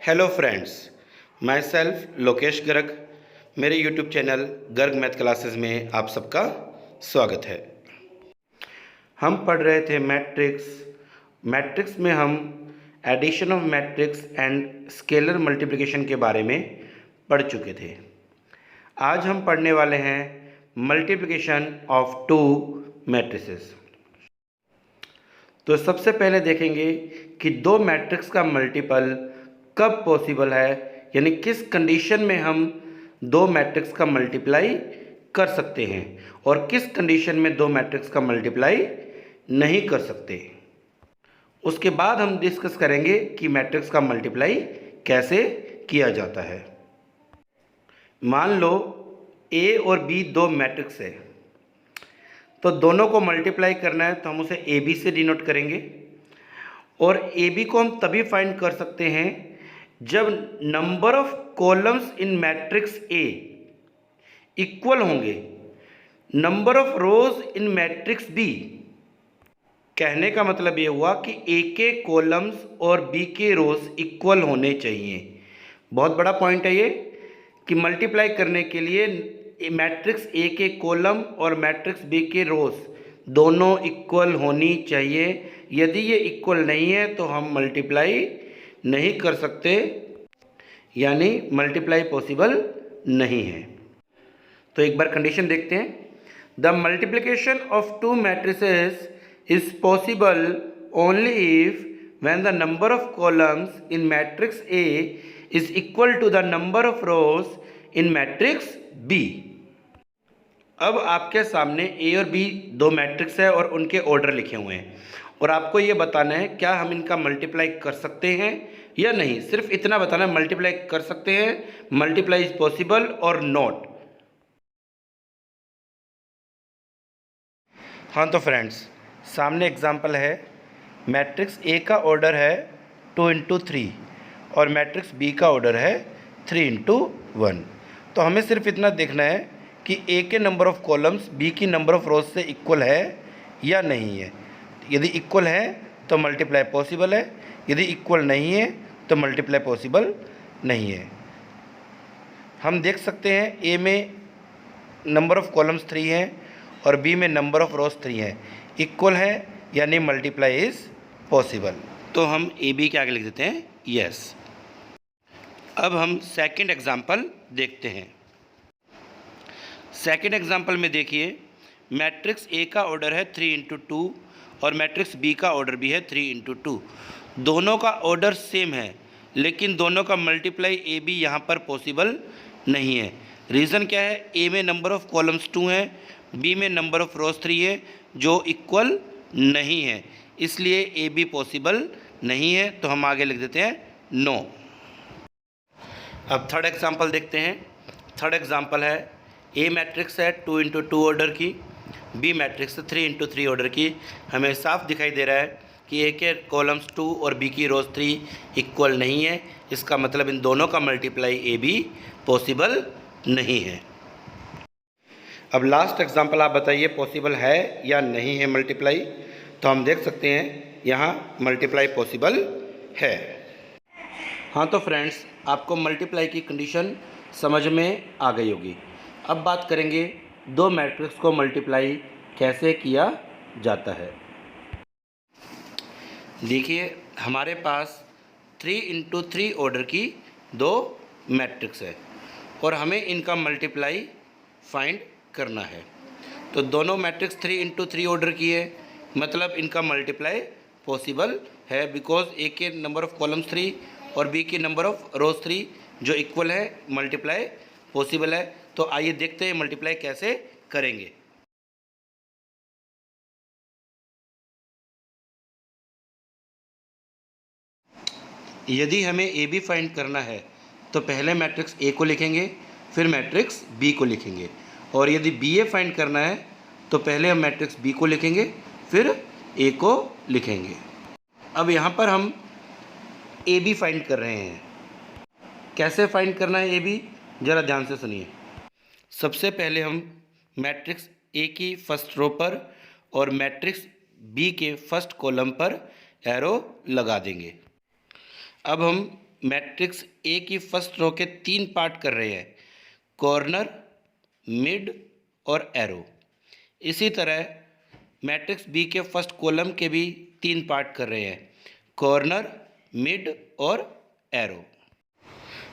Hello friends, myself Lokesh Garg. मेरे YouTube channel Garg math classes में आप सबका स्वागत है। हम पढ़ रहे थे मैट्रिक्स में हम addition of matrix and scalar multiplication के बारे में पढ़ चुके थे। आज हम पढ़ने वाले हैं मल्टीप्लिकेशन ऑफ टू मैट्रिसेस। तो सबसे पहले देखेंगे कि दो मैट्रिक्स का मल्टीपल कब पॉसिबल है, यानी किस कंडीशन में हम दो मैट्रिक्स का मल्टीप्लाई कर सकते हैं और किस कंडीशन में दो मैट्रिक्स का मल्टीप्लाई नहीं कर सकते। उसके बाद हम डिस्कस करेंगे कि मैट्रिक्स का मल्टीप्लाई कैसे किया जाता है। मान लो ए और बी दो मैट्रिक्स है, तो दोनों को मल्टीप्लाई करना है तो हम उसे ए बी से डिनोट करेंगे। और ए बी को हम तभी फाइंड कर सकते हैं जब number of columns in matrix A equal होंगे number of rows in matrix B. कहने का मतलब ये हुआ कि ए के कॉलम्स और बी के रोज इक्वल होने चाहिए। बहुत बड़ा पॉइंट है ये कि मल्टीप्लाई करने के लिए मैट्रिक्स ए के कॉलम और मैट्रिक्स बी के रोज दोनों इक्वल होनी चाहिए। यदि ये इक्वल नहीं है तो हम मल्टीप्लाई नहीं कर सकते, यानी मल्टीप्लाई पॉसिबल नहीं है। तो एक बार कंडीशन देखते हैं। The multiplication of two matrices is possible only if when the number of columns in matrix A is equal to the number of rows in matrix B. अब आपके सामने ए और बी दो मैट्रिक्स है और उनके ऑर्डर लिखे हुए हैं और आपको ये बताना है क्या हम इनका मल्टीप्लाई कर सकते हैं या नहीं। सिर्फ इतना बताना है, मल्टीप्लाई कर सकते हैं, मल्टीप्लाई इज पॉसिबल और नॉट। हाँ तो फ्रेंड्स, सामने एग्जांपल है। मैट्रिक्स ए का ऑर्डर है 2 इंटू 3 और मैट्रिक्स बी का ऑर्डर है 3 इंटू 1। तो हमें सिर्फ इतना देखना है कि ए के नंबर ऑफ कॉलम्स बी की नंबर ऑफ रोज से इक्वल है या नहीं है। यदि इक्वल है तो मल्टीप्लाई पॉसिबल है, यदि इक्वल नहीं है तो मल्टीप्लाई पॉसिबल नहीं है। हम देख सकते हैं ए में नंबर ऑफ कॉलम्स 3 हैं और बी में नंबर ऑफ रोज 3 हैं, इक्वल है यानी मल्टीप्लाई इज पॉसिबल। तो हम ए बी के आगे लिख देते हैं यस। अब हम सेकंड एग्जांपल देखते हैं। सेकंड एग्जांपल में देखिए, मैट्रिक्स ए का ऑर्डर है 3 इंटू 2 और मैट्रिक्स बी का ऑर्डर भी है 3 इंटू 2। दोनों का ऑर्डर सेम है लेकिन दोनों का मल्टीप्लाई ए बी यहाँ पर पॉसिबल नहीं है। रीज़न क्या है? ए में नंबर ऑफ कॉलम्स 2 हैं, बी में नंबर ऑफ रोज 3 है जो इक्वल नहीं है, इसलिए ए बी पॉसिबल नहीं है। तो हम आगे लिख देते हैं नो। अब थर्ड एग्जांपल देखते हैं। थर्ड एग्जांपल है ए मैट्रिक्स है 2 इंटू 2 ऑर्डर की, बी मैट्रिक्स 3 इंटू 3 ऑर्डर की। हमें साफ दिखाई दे रहा है कि ए के कॉलम्स 2 और बी की रोज 3 इक्वल नहीं है। इसका मतलब इन दोनों का मल्टीप्लाई ए बी पॉसिबल नहीं है। अब लास्ट एग्जांपल आप बताइए पॉसिबल है या नहीं है मल्टीप्लाई। तो हम देख सकते हैं यहाँ मल्टीप्लाई पॉसिबल है। हाँ तो फ्रेंड्स, आपको मल्टीप्लाई की कंडीशन समझ में आ गई होगी। अब बात करेंगे दो मैट्रिक्स को मल्टीप्लाई कैसे किया जाता है। देखिए, हमारे पास 3 इंटू 3 ऑर्डर की दो मैट्रिक्स है और हमें इनका मल्टीप्लाई फाइंड करना है। तो दोनों मैट्रिक्स 3 इंटू 3 ऑर्डर की है, मतलब इनका मल्टीप्लाई पॉसिबल है बिकॉज ए के नंबर ऑफ कॉलम्स 3 और बी की नंबर ऑफ रोज 3 जो इक्वल है, मल्टीप्लाई पॉसिबल है। तो आइए देखते हैं मल्टीप्लाई कैसे करेंगे। यदि हमें ए बी फाइंड करना है तो पहले मैट्रिक्स ए को लिखेंगे, फिर मैट्रिक्स बी को लिखेंगे। और यदि बी ए फाइंड करना है तो पहले हम मैट्रिक्स बी को लिखेंगे, फिर ए को लिखेंगे। अब यहाँ पर हम ए बी फाइंड कर रहे हैं। कैसे फाइंड करना है ए बी, ज़रा ध्यान से सुनिए। सबसे पहले हम मैट्रिक्स ए की फर्स्ट रो पर और मैट्रिक्स बी के फर्स्ट कॉलम पर एरो लगा देंगे। अब हम मैट्रिक्स ए की फर्स्ट रो के 3 पार्ट कर रहे हैं, कॉर्नर, मिड और एरो। इसी तरह मैट्रिक्स बी के फर्स्ट कॉलम के भी 3 पार्ट कर रहे हैं, कॉर्नर, मिड और एरो।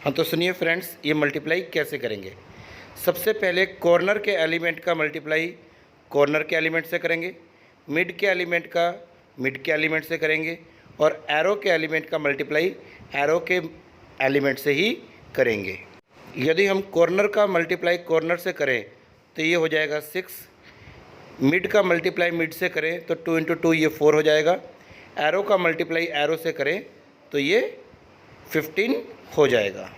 हाँ तो सुनिए फ्रेंड्स, ये मल्टीप्लाई कैसे करेंगे। सबसे पहले कॉर्नर के एलिमेंट का मल्टीप्लाई कॉर्नर के एलिमेंट से करेंगे, मिड के एलिमेंट का मिड के एलिमेंट से करेंगे और एरो के एलिमेंट का मल्टीप्लाई एरो के एलिमेंट से ही करेंगे। यदि हम कॉर्नर का मल्टीप्लाई कॉर्नर से करें तो ये हो जाएगा 6, मिड का मल्टीप्लाई मिड से करें तो 2 × 2 ये 4 हो जाएगा, एरो का मल्टीप्लाई एरो से करें तो ये 15 हो जाएगा।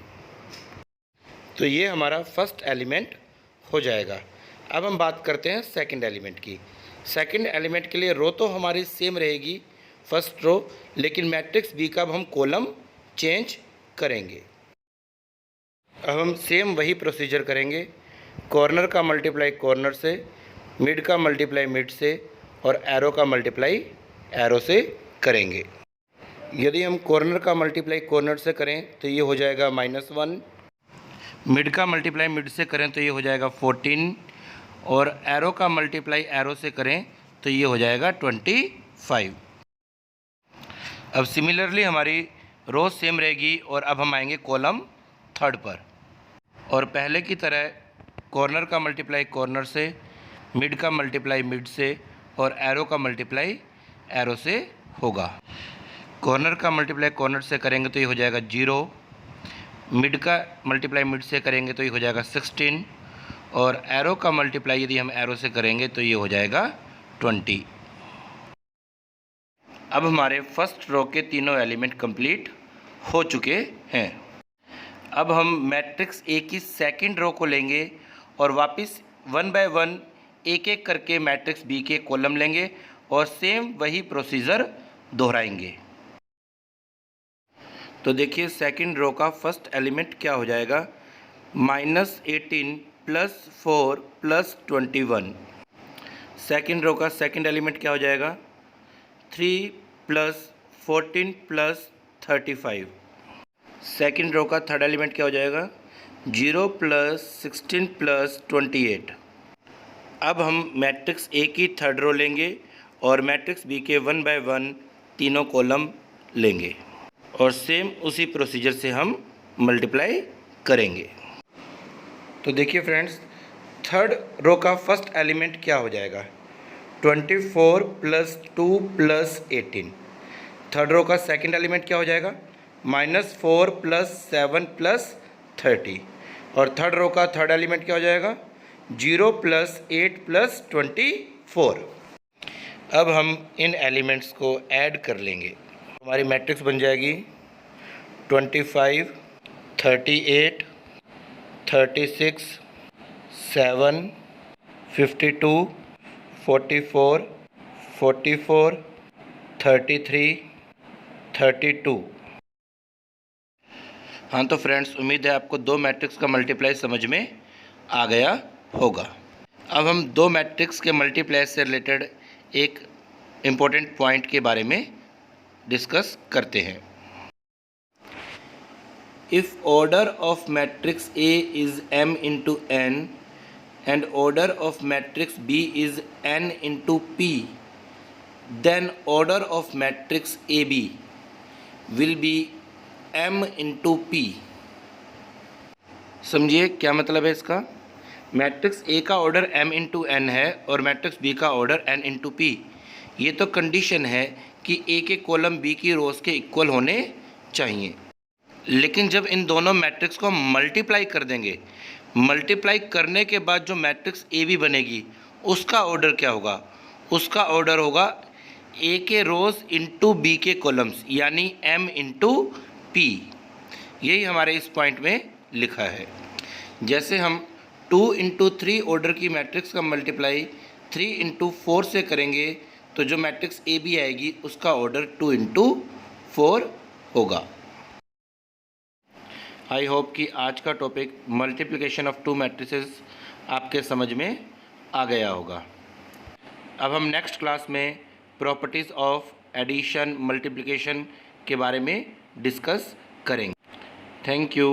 तो ये हमारा फर्स्ट एलिमेंट हो जाएगा। अब हम बात करते हैं सेकंड एलिमेंट की। सेकंड एलिमेंट के लिए रो तो हमारी सेम रहेगी फर्स्ट रो, लेकिन मैट्रिक्स बी का अब हम कॉलम चेंज करेंगे। अब हम सेम वही प्रोसीजर करेंगे, कॉर्नर का मल्टीप्लाई कॉर्नर से, मिड का मल्टीप्लाई मिड से और एरो का मल्टीप्लाई एरो से करेंगे। यदि हम कॉर्नर का मल्टीप्लाई कॉर्नर से करें तो ये हो जाएगा -1, मिड का मल्टीप्लाई मिड से करें तो ये हो जाएगा 14 और एरो का मल्टीप्लाई एरो से करें तो ये हो जाएगा 25। अब सिमिलरली हमारी रो सेम रहेगी और अब हम आएंगे कॉलम थर्ड पर और पहले की तरह कॉर्नर का मल्टीप्लाई कॉर्नर से, मिड का मल्टीप्लाई मिड से और एरो का मल्टीप्लाई एरो से होगा। कॉर्नर का मल्टीप्लाई कॉर्नर से करेंगे तो ये हो जाएगा 0, मिड का मल्टीप्लाई मिड से करेंगे तो ये हो जाएगा 16 और एरो का मल्टीप्लाई यदि हम एरो से करेंगे तो ये हो जाएगा 20। अब हमारे फर्स्ट रो के तीनों एलिमेंट कंप्लीट हो चुके हैं। अब हम मैट्रिक्स ए की सेकंड रो को लेंगे और वापस 1 बाय 1 एक एक करके मैट्रिक्स बी के कॉलम लेंगे और सेम वही प्रोसीजर दोहराएंगे। तो देखिए सेकंड रो का फर्स्ट एलिमेंट क्या हो जाएगा, -18 + 4 + 21। सेकंड रो का सेकंड एलिमेंट क्या हो जाएगा, 3 + 14 + 35। सेकंड रो का थर्ड एलिमेंट क्या हो जाएगा, 0 + 16 + 28। अब हम मैट्रिक्स ए की थर्ड रो लेंगे और मैट्रिक्स बी के 1 बाय 1 तीनों कॉलम लेंगे और सेम उसी प्रोसीजर से हम मल्टीप्लाई करेंगे। तो देखिए फ्रेंड्स, थर्ड रो का फर्स्ट एलिमेंट क्या हो जाएगा, 24 + 2 + 18। थर्ड रो का सेकंड एलिमेंट क्या हो जाएगा, -4 + 7 + 30 और थर्ड रो का थर्ड एलिमेंट क्या हो जाएगा, 0 + 8 + 24। अब हम इन एलिमेंट्स को ऐड कर लेंगे। हमारी मैट्रिक्स बन जाएगी 25, 38, 36, 7, 52, 44, 44, 33, 32। हाँ तो फ्रेंड्स, उम्मीद है आपको दो मैट्रिक्स का मल्टीप्लाई समझ में आ गया होगा। अब हम दो मैट्रिक्स के मल्टीप्लाई से रिलेटेड एक इम्पोर्टेंट पॉइंट के बारे में डिस्कस करते हैं। If order of matrix A is m into n and order of matrix B is n into p, then order of matrix AB will be m into p। समझिए क्या मतलब है इसका। मैट्रिक्स A का order m into n है और matrix B का order n into p। ये तो कंडीशन है कि A के कॉलम B की रोज के इक्वल होने चाहिए, लेकिन जब इन दोनों मैट्रिक्स को हम मल्टीप्लाई कर देंगे, मल्टीप्लाई करने के बाद जो मैट्रिक्स ए बी बनेगी उसका ऑर्डर क्या होगा, उसका ऑर्डर होगा ए के रोज इंटू बी के कॉलम्स, यानी m इंटू पी। यही हमारे इस पॉइंट में लिखा है। जैसे हम 2 × 3 ऑर्डर की मैट्रिक्स का मल्टीप्लाई 3 × 4 से करेंगे तो जो मैट्रिक्स ए बी आएगी उसका ऑर्डर 2 × 4 होगा। आई होप कि आज का topic multiplication of two matrices आपके समझ में आ गया होगा। अब हम नेक्स्ट क्लास में प्रॉपर्टीज़ ऑफ एडिशन मल्टीप्लिकेशन के बारे में डिस्कस करेंगे। Thank you.